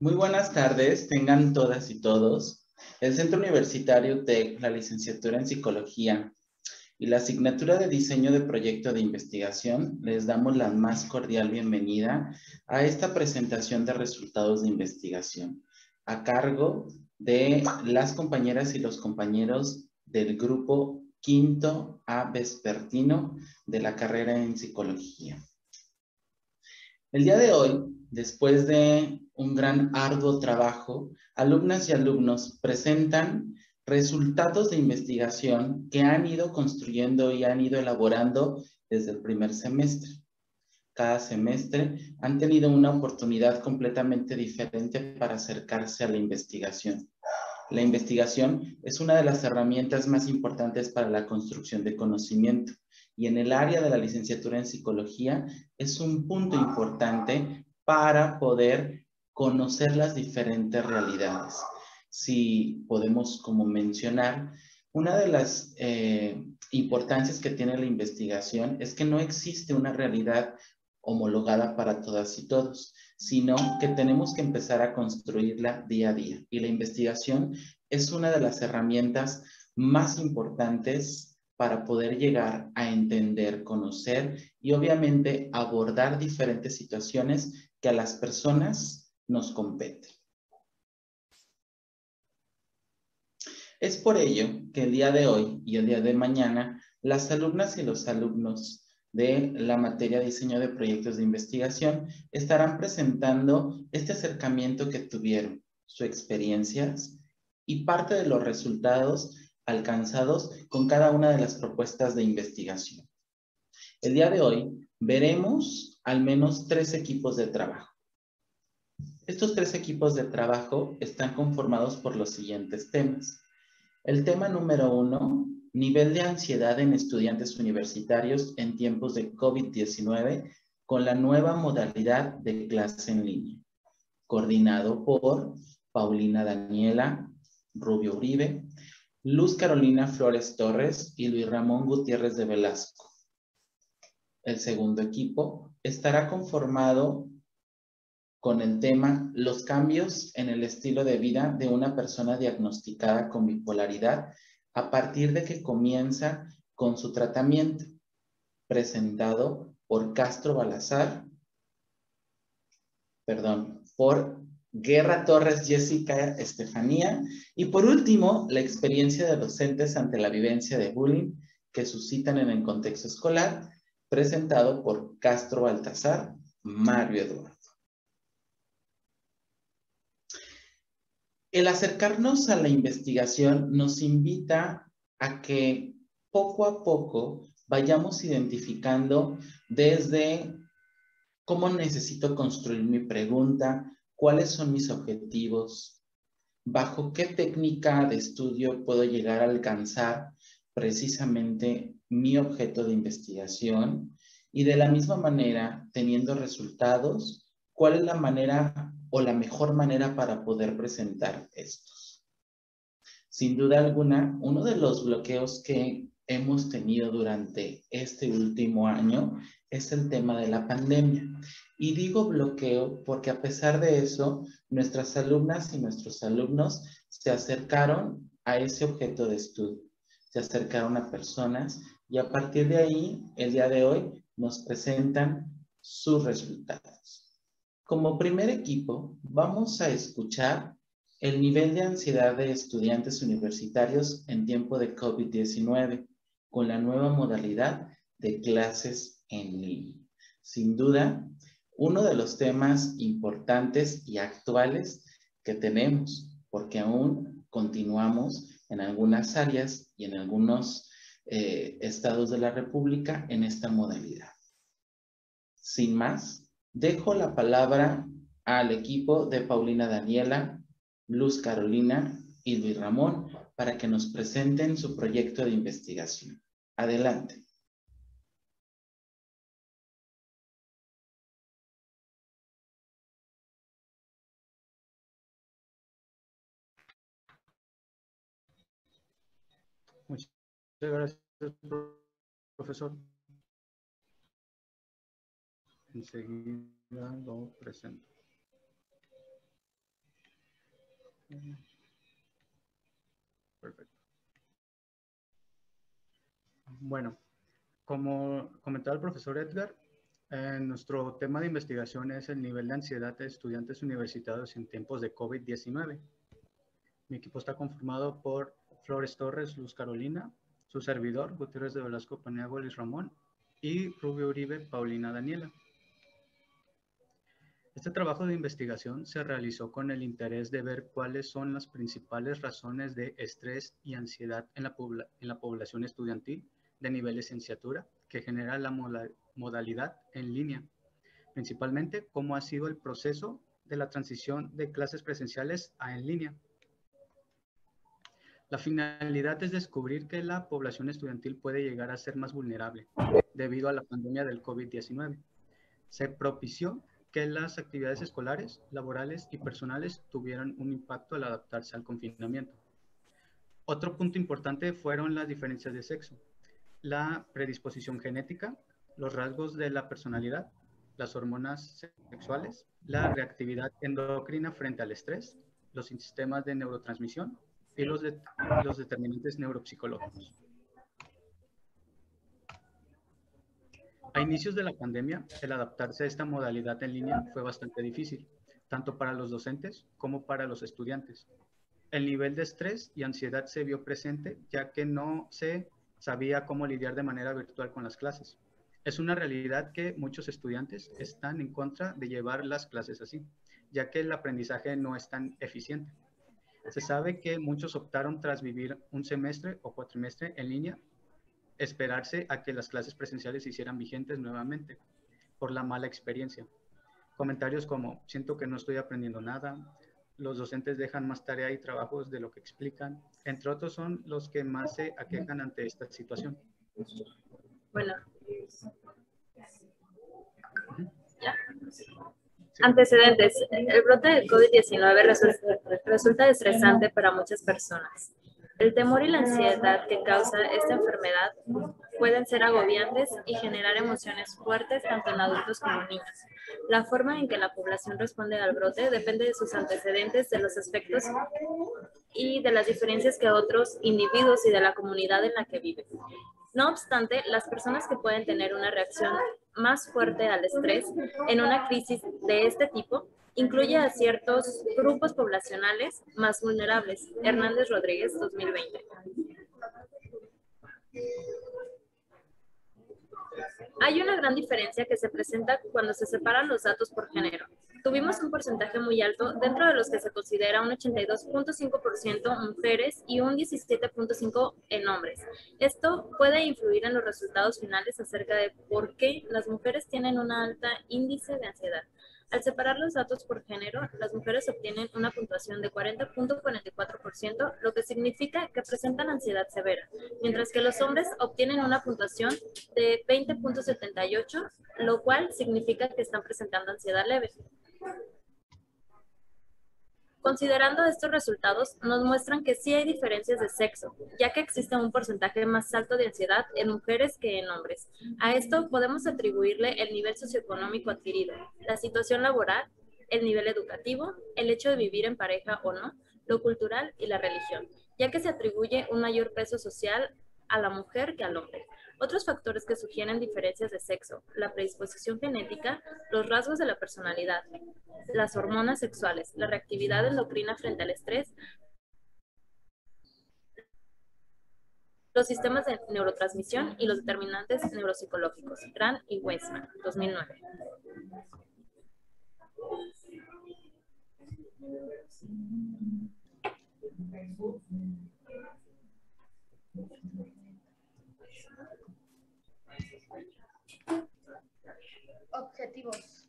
Muy buenas tardes, tengan todas y todos. El Centro Universitario TEC, la licenciatura en Psicología y la asignatura de Diseño de Proyecto de Investigación, les damos la más cordial bienvenida a esta presentación de resultados de investigación, a cargo de las compañeras y los compañeros del grupo quinto A vespertino de la carrera en Psicología. El día de hoy, después de un gran arduo trabajo, alumnas y alumnos presentan resultados de investigación que han ido construyendo y han ido elaborando desde el primer semestre. Cada semestre han tenido una oportunidad completamente diferente para acercarse a la investigación. La investigación es una de las herramientas más importantes para la construcción de conocimiento y en el área de la licenciatura en psicología es un punto importante para poder conocer las diferentes realidades. Si podemos como mencionar, una de las importancias que tiene la investigación es que no existe una realidad homologada para todas y todos, sino que tenemos que empezar a construirla día a día. Y la investigación es una de las herramientas más importantes para poder llegar a entender, conocer y obviamente abordar diferentes situaciones que a las personas nos competen. Es por ello que el día de hoy y el día de mañana, las alumnas y los alumnos de la materia Diseño de Proyectos de Investigación estarán presentando este acercamiento que tuvieron, sus experiencias y parte de los resultados alcanzados con cada una de las propuestas de investigación. El día de hoy veremos al menos 3 equipos de trabajo. Estos 3 equipos de trabajo están conformados por los siguientes temas. El tema número 1, nivel de ansiedad en estudiantes universitarios en tiempos de COVID-19 con la nueva modalidad de clase en línea, coordinado por Paulina Daniela Rubio Uribe, Luz Carolina Flores Torres y Luis Ramón Gutiérrez de Velasco. El segundo equipo estará conformado con el tema los cambios en el estilo de vida de una persona diagnosticada con bipolaridad a partir de que comienza con su tratamiento, presentado por por Guerra Torres Jessica Estefanía, y por último, la experiencia de docentes ante la vivencia de bullying que suscitan en el contexto escolar, presentado por Castro Baltasar Mario Eduardo. El acercarnos a la investigación nos invita a que poco a poco vayamos identificando desde cómo necesito construir mi pregunta, cuáles son mis objetivos, bajo qué técnica de estudio puedo llegar a alcanzar precisamente mi objeto de investigación y de la misma manera, teniendo resultados, cuál es la manera o la mejor manera para poder presentar estos. Sin duda alguna, uno de los bloqueos que hemos tenido durante este último año es el tema de la pandemia. Y digo bloqueo porque a pesar de eso, nuestras alumnas y nuestros alumnos se acercaron a ese objeto de estudio, se acercaron a personas y a partir de ahí, el día de hoy, nos presentan sus resultados. Como primer equipo, vamos a escuchar el nivel de ansiedad de estudiantes universitarios en tiempo de COVID-19 con la nueva modalidad de clases en línea. Sin duda, uno de los temas importantes y actuales que tenemos, porque aún continuamos en algunas áreas y en algunos estados de la República en esta modalidad. Sin más, dejo la palabra al equipo de Paulina Daniela, Luz Carolina y Luis Ramón para que nos presenten su proyecto de investigación. Adelante. Muchas gracias, profesor. Enseguida lo presento. Perfecto. Bueno, como comentaba el profesor Edgar, nuestro tema de investigación es el nivel de ansiedad de estudiantes universitarios en tiempos de COVID-19. Mi equipo está conformado por Flores Torres, Luz Carolina, su servidor, Gutiérrez de Velasco Paniagua, Luis Ramón, y Rubio Uribe, Paulina Daniela. Este trabajo de investigación se realizó con el interés de ver cuáles son las principales razones de estrés y ansiedad en la población estudiantil de nivel licenciatura que genera la modalidad en línea. Principalmente, cómo ha sido el proceso de la transición de clases presenciales a en línea. La finalidad es descubrir que la población estudiantil puede llegar a ser más vulnerable debido a la pandemia del COVID-19. Se propició que las actividades escolares, laborales y personales tuvieran un impacto al adaptarse al confinamiento. Otro punto importante fueron las diferencias de sexo, la predisposición genética, los rasgos de la personalidad, las hormonas sexuales, la reactividad endocrina frente al estrés, los sistemas de neurotransmisión y los determinantes neuropsicológicos. A inicios de la pandemia, el adaptarse a esta modalidad en línea fue bastante difícil, tanto para los docentes como para los estudiantes. El nivel de estrés y ansiedad se vio presente, ya que no se sabía cómo lidiar de manera virtual con las clases. Es una realidad que muchos estudiantes están en contra de llevar las clases así, ya que el aprendizaje no es tan eficiente. Se sabe que muchos optaron tras vivir un semestre o cuatrimestre en línea, esperarse a que las clases presenciales se hicieran vigentes nuevamente por la mala experiencia. Comentarios como, siento que no estoy aprendiendo nada, los docentes dejan más tarea y trabajos de lo que explican, entre otros son los que más se aquejan ante esta situación. Bueno. ¿Ya? Antecedentes. El brote del COVID-19 resulta estresante para muchas personas. El temor y la ansiedad que causa esta enfermedad pueden ser agobiantes y generar emociones fuertes tanto en adultos como en niños. La forma en que la población responde al brote depende de sus antecedentes, de los aspectos y de las diferencias que otros individuos y de la comunidad en la que viven. No obstante, las personas que pueden tener una reacción más fuerte al estrés en una crisis de este tipo incluye a ciertos grupos poblacionales más vulnerables. Hernández Rodríguez, 2020. Hay una gran diferencia que se presenta cuando se separan los datos por género. Tuvimos un porcentaje muy alto, dentro de los que se considera un 82.5% mujeres y un 17.5% en hombres. Esto puede influir en los resultados finales acerca de por qué las mujeres tienen un alto índice de ansiedad. Al separar los datos por género, las mujeres obtienen una puntuación de 40.44%, lo que significa que presentan ansiedad severa, mientras que los hombres obtienen una puntuación de 20.78, lo cual significa que están presentando ansiedad leve. Considerando estos resultados, nos muestran que sí hay diferencias de sexo, ya que existe un porcentaje más alto de ansiedad en mujeres que en hombres. A esto podemos atribuirle el nivel socioeconómico adquirido, la situación laboral, el nivel educativo, el hecho de vivir en pareja o no, lo cultural y la religión, ya que se atribuye un mayor peso social a la mujer que al hombre. Otros factores que sugieren diferencias de sexo, la predisposición genética, los rasgos de la personalidad, las hormonas sexuales, la reactividad endocrina frente al estrés, los sistemas de neurotransmisión y los determinantes neuropsicológicos. Grant y Weissman, 2009. Objetivos.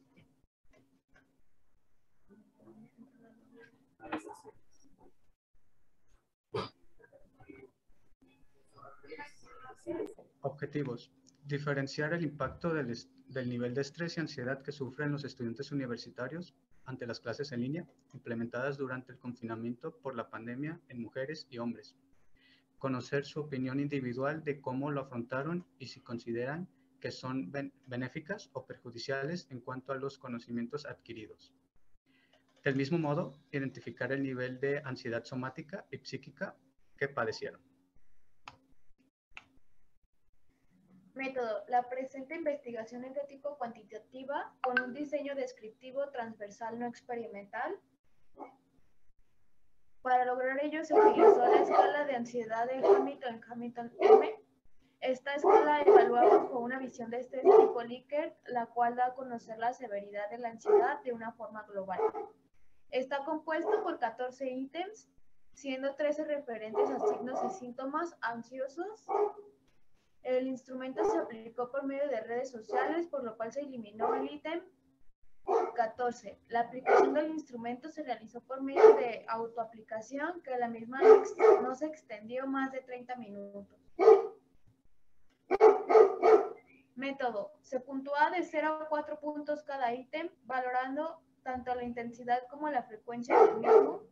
Objetivos. Diferenciar el impacto del nivel de estrés y ansiedad que sufren los estudiantes universitarios ante las clases en línea implementadas durante el confinamiento por la pandemia en mujeres y hombres. Conocer su opinión individual de cómo lo afrontaron y si consideran que son benéficas o perjudiciales en cuanto a los conocimientos adquiridos. Del mismo modo, identificar el nivel de ansiedad somática y psíquica que padecieron. Método. La presente investigación es de tipo cuantitativa con un diseño descriptivo transversal no experimental. Para lograr ello se utilizó la escala de ansiedad de Hamilton-M. Esta escala evalúa bajo una visión de este tipo Likert, la cual da a conocer la severidad de la ansiedad de una forma global. Está compuesto por 14 ítems, siendo 13 referentes a signos y síntomas ansiosos. El instrumento se aplicó por medio de redes sociales, por lo cual se eliminó el ítem 14. La aplicación del instrumento se realizó por medio de autoaplicación, que la misma no se extendió más de 30 minutos. Método. Se puntúa de 0 a 4 puntos cada ítem, valorando tanto la intensidad como la frecuencia del mismo.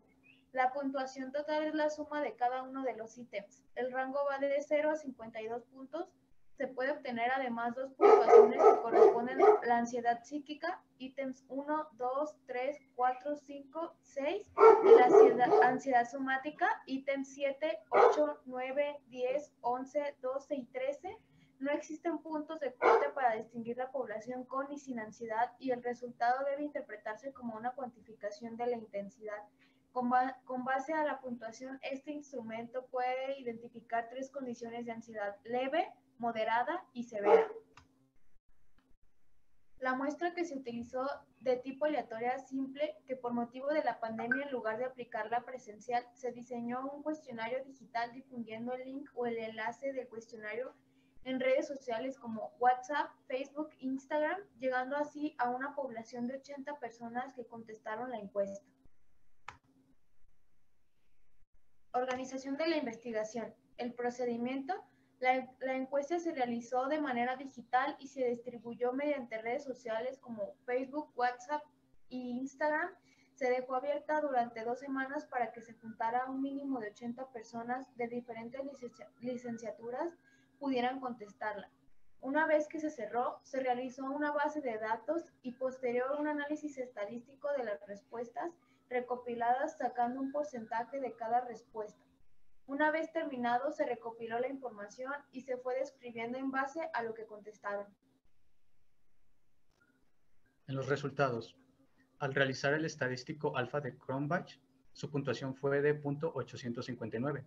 La puntuación total es la suma de cada uno de los ítems. El rango va de 0 a 52 puntos. Se puede obtener además 2 puntuaciones que corresponden a la ansiedad psíquica, ítems 1, 2, 3, 4, 5, 6, y la ansiedad somática, ítems 7, 8, 9, 10, 11, 12 y 13. No existen puntos de corte para distinguir la población con y sin ansiedad, y el resultado debe interpretarse como una cuantificación de la intensidad. Con base a la puntuación, este instrumento puede identificar 3 condiciones de ansiedad: leve, moderada y severa. La muestra que se utilizó de tipo aleatoria simple, que por motivo de la pandemia, en lugar de aplicarla presencial, se diseñó un cuestionario digital difundiendo el link o el enlace del cuestionario en redes sociales como WhatsApp, Facebook, Instagram, llegando así a una población de 80 personas que contestaron la encuesta. Organización de la investigación. El procedimiento. La encuesta se realizó de manera digital y se distribuyó mediante redes sociales como Facebook, WhatsApp y Instagram. Se dejó abierta durante 2 semanas para que se juntara un mínimo de 80 personas de diferentes licenciaturas pudieran contestarla. Una vez que se cerró, se realizó una base de datos y posterior un análisis estadístico de las respuestas recopiladas, sacando un porcentaje de cada respuesta. Una vez terminado, se recopiló la información y se fue describiendo en base a lo que contestaron. En los resultados, al realizar el estadístico alfa de Cronbach, su puntuación fue de .859,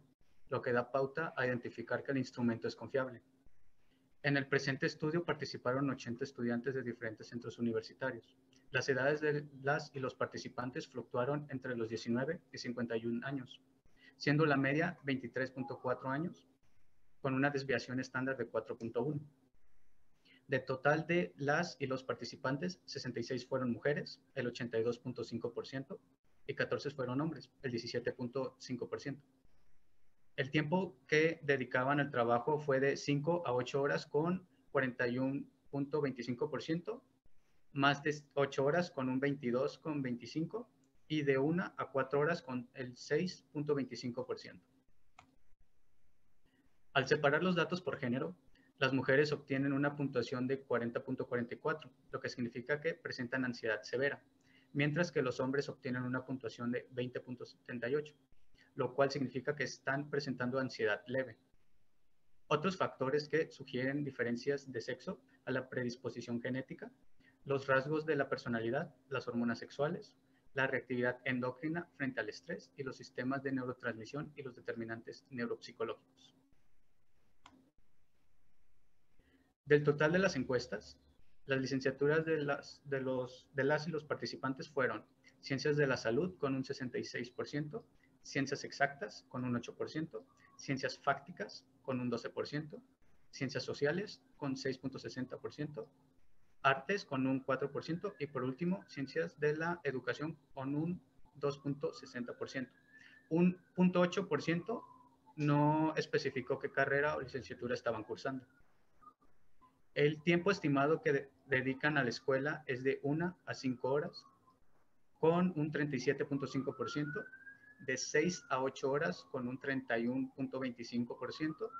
lo que da pauta a identificar que el instrumento es confiable. En el presente estudio participaron 80 estudiantes de diferentes centros universitarios. Las edades de las y los participantes fluctuaron entre los 19 y 51 años, siendo la media 23.4 años, con una desviación estándar de 4.1. De total de las y los participantes, 66 fueron mujeres, el 82.5%, y 14 fueron hombres, el 17.5%. El tiempo que dedicaban al trabajo fue de 5 a 8 horas con 41.25%, más de 8 horas con un 22.25%, y de 1 a 4 horas con el 6.25%. Al separar los datos por género, las mujeres obtienen una puntuación de 40.44, lo que significa que presentan ansiedad severa, mientras que los hombres obtienen una puntuación de 20.78, lo cual significa que están presentando ansiedad leve. Otros factores que sugieren diferencias de sexo a la predisposición genética, los rasgos de la personalidad, las hormonas sexuales, la reactividad endocrina frente al estrés y los sistemas de neurotransmisión y los determinantes neuropsicológicos. Del total de las encuestas, las licenciaturas de las y los participantes fueron Ciencias de la Salud con un 66%, Ciencias Exactas con un 8%, Ciencias Fácticas con un 12%, Ciencias Sociales con 6.60%, Artes con un 4% y por último, Ciencias de la Educación con un 2.60%. Un 0.8% no especificó qué carrera o licenciatura estaban cursando. El tiempo estimado que dedican a la escuela es de 1 a 5 horas, con un 37.5%, de 6 a 8 horas con un 31.25%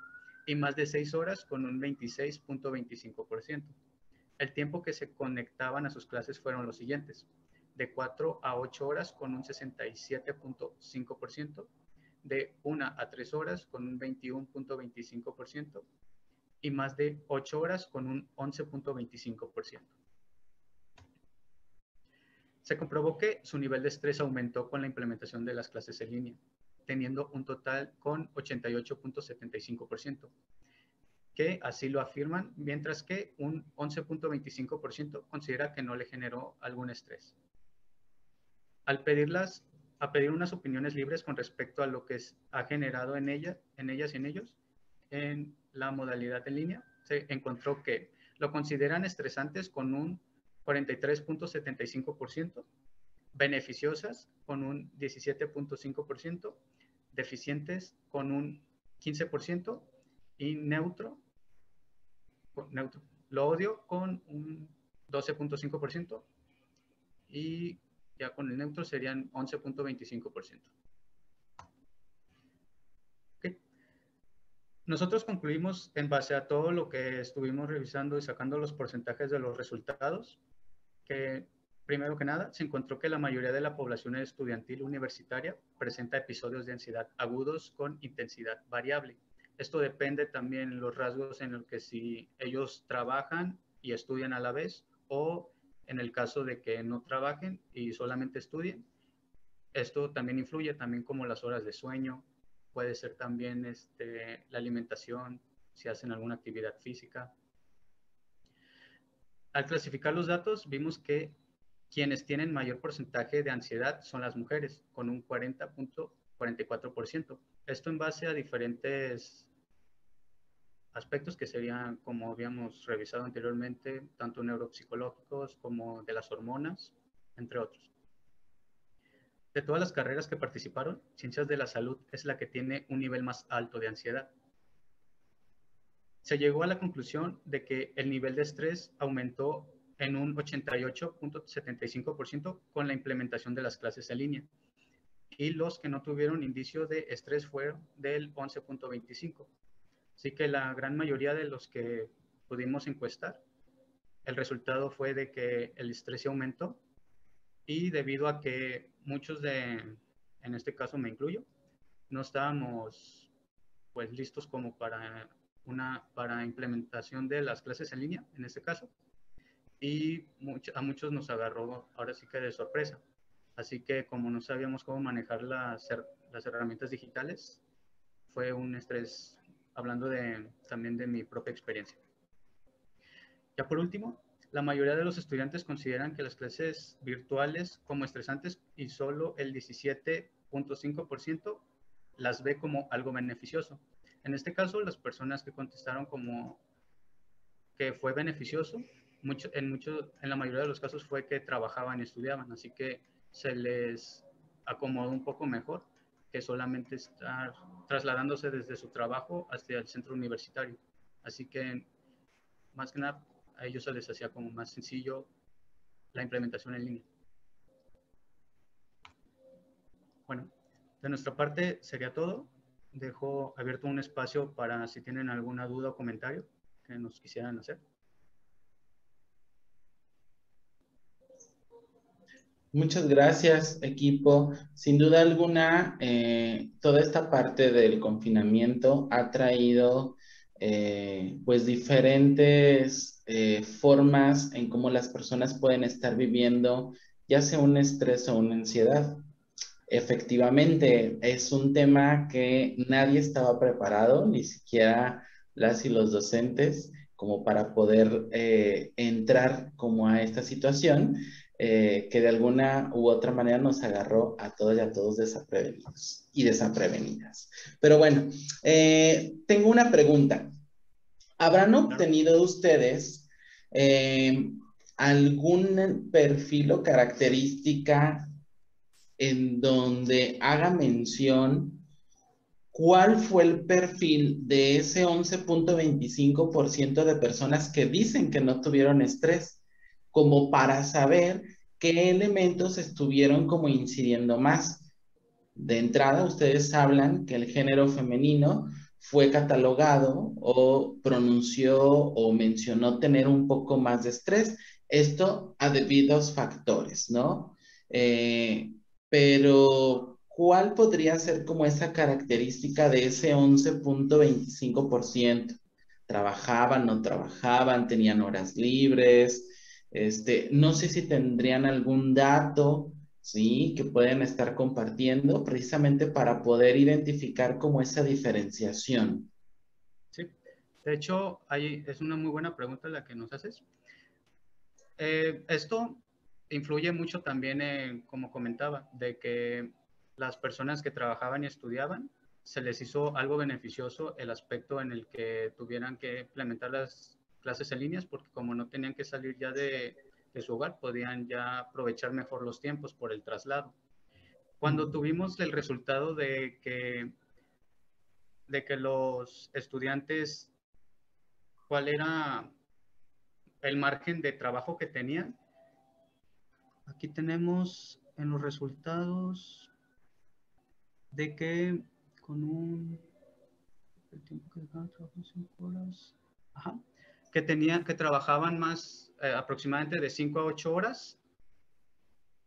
y más de 6 horas con un 26.25%. El tiempo que se conectaban a sus clases fueron los siguientes: de 4 a 8 horas con un 67.5%, de 1 a 3 horas con un 21.25% y más de 8 horas con un 11.25%. Se comprobó que su nivel de estrés aumentó con la implementación de las clases en línea, teniendo un total con 88.75%, que así lo afirman, mientras que un 11.25% considera que no le generó algún estrés. Al pedir unas opiniones libres con respecto a lo que ha generado en ellas y en ellos, en la modalidad en línea, se encontró que lo consideran estresantes con un 43.75%, beneficiosas con un 17.5%, deficientes con un 15% y neutro, lo odio con un 12.5% y ya con el neutro serían 11.25%. Okay. Nosotros concluimos en base a todo lo que estuvimos revisando y sacando los porcentajes de los resultados, que primero que nada se encontró que la mayoría de la población estudiantil universitaria presenta episodios de ansiedad agudos con intensidad variable. Esto depende también de los rasgos en los que si ellos trabajan y estudian a la vez, o en el caso de que no trabajen y solamente estudien. Esto también influye, también como las horas de sueño, puede ser también la alimentación, si hacen alguna actividad física. Al clasificar los datos, vimos que quienes tienen mayor porcentaje de ansiedad son las mujeres, con un 40.44%. Esto en base a diferentes aspectos que serían, como habíamos revisado anteriormente, tanto neuropsicológicos como de las hormonas, entre otros. De todas las carreras que participaron, Ciencias de la Salud es la que tiene un nivel más alto de ansiedad. Se llegó a la conclusión de que el nivel de estrés aumentó en un 88.75% con la implementación de las clases en línea, y los que no tuvieron indicio de estrés fueron del 11.25%. Así que la gran mayoría de los que pudimos encuestar, el resultado fue de que el estrés se aumentó, y debido a que muchos en este caso me incluyo, no estábamos pues listos como para implementación de las clases en línea, en este caso, y a muchos nos agarró ahora sí que de sorpresa. Así que como no sabíamos cómo manejar las herramientas digitales, fue un estrés, hablando también de mi propia experiencia. Ya por último, la mayoría de los estudiantes consideran que las clases virtuales como estresantes y solo el 17.5% las ve como algo beneficioso. En este caso, las personas que contestaron como que fue beneficioso, en la mayoría de los casos fue que trabajaban y estudiaban, así que se les acomodó un poco mejor que solamente estar trasladándose desde su trabajo hasta el centro universitario. Así que, más que nada, a ellos se les hacía como más sencillo la implementación en línea. Bueno, de nuestra parte sería todo. Dejo abierto un espacio para si tienen alguna duda o comentario que nos quisieran hacer. Muchas gracias, equipo. Sin duda alguna, toda esta parte del confinamiento ha traído pues diferentes formas en cómo las personas pueden estar viviendo, ya sea un estrés o una ansiedad. Efectivamente, es un tema que nadie estaba preparado, ni siquiera las y los docentes, como para poder entrar como a esta situación. Que de alguna u otra manera nos agarró a todos y a todos desaprevenidos y desaprevenidas. Pero bueno, tengo una pregunta. ¿Habrán obtenido ustedes algún perfil o característica en donde haga mención cuál fue el perfil de ese 11.25% de personas que dicen que no tuvieron estrés, como para saber qué elementos estuvieron como incidiendo más? De entrada, ustedes hablan que el género femenino fue catalogado o pronunció o mencionó tener un poco más de estrés. Esto a debidos factores, ¿no? Pero, ¿cuál podría ser como esa característica de ese 11.25%? ¿Trabajaban, no trabajaban, tenían horas libres? No sé si tendrían algún dato, ¿sí? Que pueden estar compartiendo precisamente para poder identificar como esa diferenciación. Sí, de hecho, ahí es una muy buena pregunta la que nos haces. Esto influye mucho también en, como comentaba, de que las personas que trabajaban y estudiaban se les hizo algo beneficioso el aspecto en el que tuvieran que implementar las clases en líneas, porque como no tenían que salir ya de su hogar, podían ya aprovechar mejor los tiempos por el traslado. Cuando tuvimos el resultado de que los estudiantes, cuál era el margen de trabajo que tenían, aquí tenemos en los resultados de que con el tiempo que dejaban trabajar 5 horas, ajá, que trabajaban más, aproximadamente de 5 a 8 horas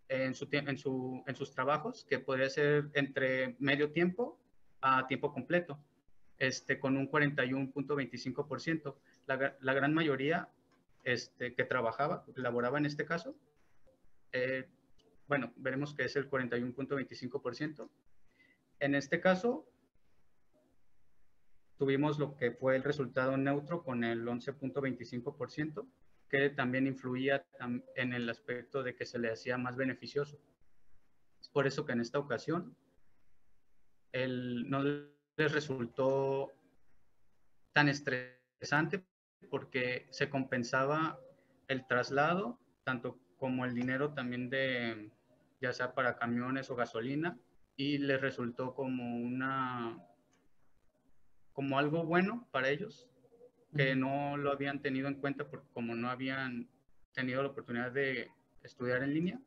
en sus trabajos, que podría ser entre medio tiempo a tiempo completo, con un 41.25%. La gran mayoría que trabajaba, laboraba en este caso, eh, bueno, veremos que es el 41.25%. En este caso, tuvimos lo que fue el resultado neutro con el 11.25%, que también influía en el aspecto de que se le hacía más beneficioso. Es por eso que en esta ocasión no les resultó tan estresante, porque se compensaba el traslado, tanto como el dinero también de, ya sea para camiones o gasolina, y les resultó como algo bueno para ellos, que no lo habían tenido en cuenta porque como no habían tenido la oportunidad de estudiar en línea,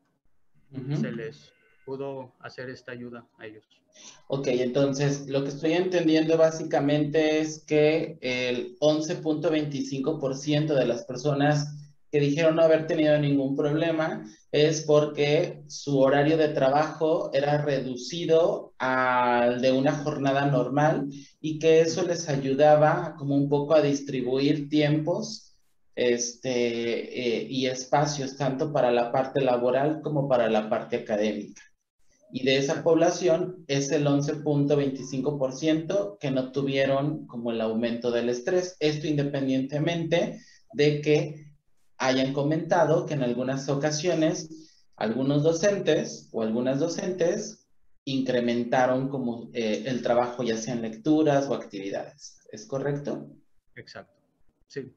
se les pudo hacer esta ayuda a ellos. Ok, entonces lo que estoy entendiendo básicamente es que el 11.25% de las personas que dijeron no haber tenido ningún problema es porque su horario de trabajo era reducido al de una jornada normal y que eso les ayudaba como un poco a distribuir tiempos y espacios tanto para la parte laboral como para la parte académica. Y de esa población es el 11.25% que no tuvieron como el aumento del estrés. Esto independientemente de que hayan comentado que en algunas ocasiones algunos docentes o algunas docentes incrementaron como el trabajo ya sea en lecturas o actividades. ¿Es correcto? Exacto. Sí. De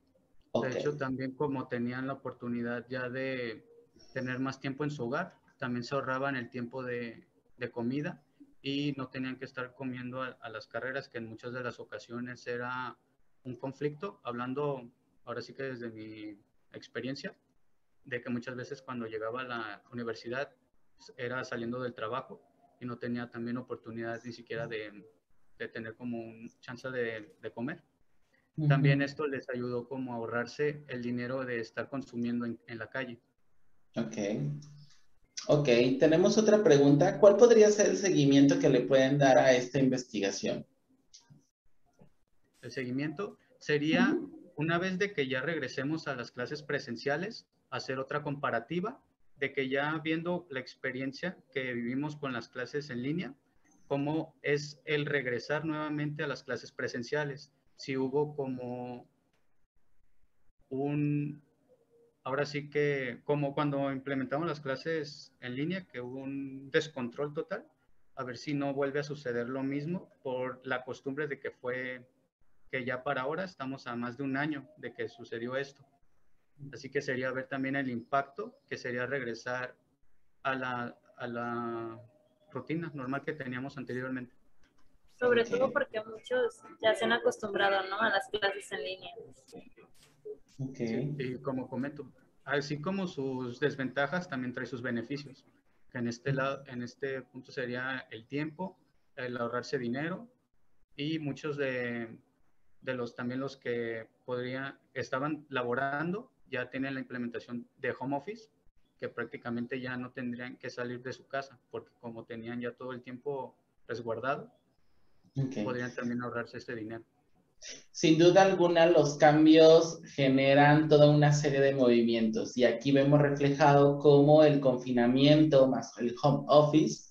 Ok. hecho, también como tenían la oportunidad ya de tener más tiempo en su hogar, también se ahorraban el tiempo de comida y no tenían que estar comiendo a las carreras, que en muchas de las ocasiones era un conflicto, hablando ahora sí que desde mi experiencia, de que muchas veces cuando llegaba a la universidad era saliendo del trabajo y no tenía también oportunidad ni siquiera de tener como un chance de comer. También esto les ayudó como a ahorrarse el dinero de estar consumiendo en la calle. Ok. Ok, tenemos otra pregunta. ¿Cuál podría ser el seguimiento que le pueden dar a esta investigación? El seguimiento sería, una vez de que ya regresemos a las clases presenciales, hacer otra comparativa de que ya viendo la experiencia que vivimos con las clases en línea, cómo es el regresar nuevamente a las clases presenciales. Si hubo como ahora sí que como cuando implementamos las clases en línea, que hubo un descontrol total, a ver si no vuelve a suceder lo mismo por la costumbre de que ya para ahora estamos a más de un año de que sucedió esto. Así que sería ver también el impacto, que sería regresar a la rutina normal que teníamos anteriormente. Sobre Ok, todo porque muchos ya se han acostumbrado, ¿no? A las clases en línea. ok. Sí, y como comento, así como sus desventajas, también trae sus beneficios. Que en este punto sería el tiempo, el ahorrarse dinero y muchos de también los que estaban laborando, ya tienen la implementación de home office, que prácticamente ya no tendrían que salir de su casa, porque como tenían ya todo el tiempo resguardado, Ok. podrían también ahorrarse este dinero. Sin duda alguna, los cambios generan toda una serie de movimientos y aquí vemos reflejado cómo el confinamiento más el home office,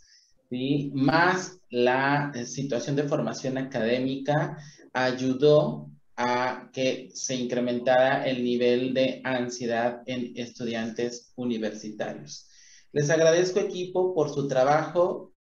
¿sí? Más la situación de formación académica ayudó a que se incrementara el nivel de ansiedad en estudiantes universitarios. Les agradezco, equipo, por su trabajo.